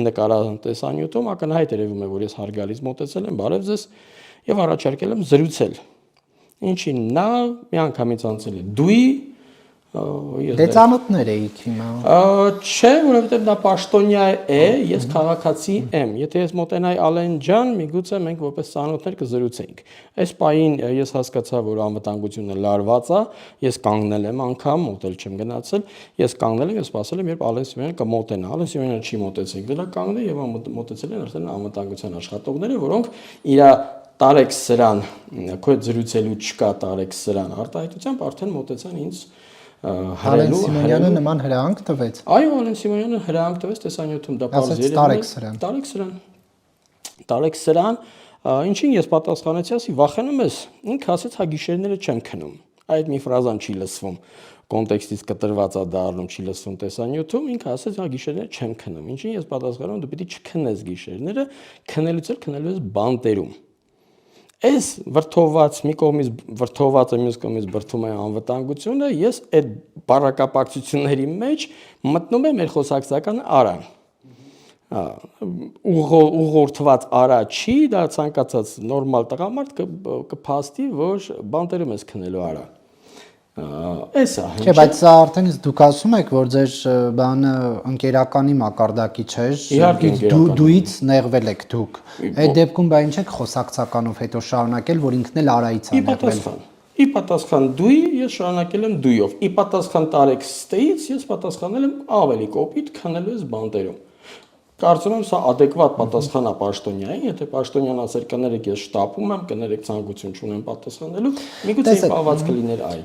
նկարահան տեսանյութում ակնհայտ երևում է, որ ես հարգալից մոտեցել եմ, բարև ձեզ եւ առաջարկել եմ զրուցել։ Ինչին նա միանգամից անցել է դուի Դե ծանոթներ էիք հիմա։ Չէ, որովհետեւ դա պաշտոնյա է, ես քաղաքացի եմ։ Եթե ես մոտենայի Ալեն ջան, միգուցե մենք որպես ծանոթներ կզրուցեինք։ Այս պահին ես հասկացա, որ անվտանգությունը լարված է, ես կանգնել եմ անգամ, մոտել չեմ գնացել, ես կանգնել եմ եւ սպասել եմ, երբ Ալեն Սիմոնյանը կմոտենա։ Ալեն Սիմոնյանը չի մոտեցել, դրա կանգնել եւ մոտեցել են արդեն անվտանգության աշխատողները, որոնք իր տարեք սրան, քո հետ զրուցելու չկա տարեք սրան արտահայտությամբ արդեն մոտեցան ինձ Ալեն Սիմոնյանը նման հրահանգ տվեց։ Այո, Ալեն Սիմոնյանը հրահանգ տվեց տեսանյութում դա բարձր երևում է։ Տարեք սրան, ինչին ես պատասխանեցի, ասի վախենում ես, ինքը ասեց հա գիշերները չեմ քնում։ Այդ մի ֆրազան չի լսվում, կոնտեքստից կտրված է դառնում, չի լսվում տեսանյութում, ինքը ասեց հա գիշերները չեմ քնում։ Ինչին ես պատասխանում, դու պիտի չքնես գիշերները, քնելուց էլ քնելու ես բանտերում։ Այս վրթոված մի կողմից վրթովածը մյուս կողմից բրթում է անվտանգությունը, ես այդ բառակապակցությունների մեջ մտնում եմ մեր խոսակցական արա։ Ուղղորդված արա չի, դա ցանկացած նորմալ տղամարդ կփաստի, որ բանտերում ես քնելու արա։ Էսա։ Չէ, բայց սա արդեն դուք ասում եք, որ ձեր բանը ընկերականի մակարդակի չէ, դուից նեղվել եք դուք։ Այդ դեպքում բա ինչ եք խոսակցականով հետո շարունակել, որ ինքն էլ արայից է նեղվել։ Ի պատասխան դուի ես շարունակել եմ դույով։ Ի պատասխան տարեք ստեից ես պատասխանել եմ ավելի կոպիտ քնելու ես բանտերում։ Կարծում եմ սա adekvat պատասխան է պաշտոնյային, եթե պաշտոնյան ասեր կներեք ես շտապում եմ, կներեք ցանկություն չունեմ պատասխանելու, միգուցե իմ պահվածքը լիներ այլ։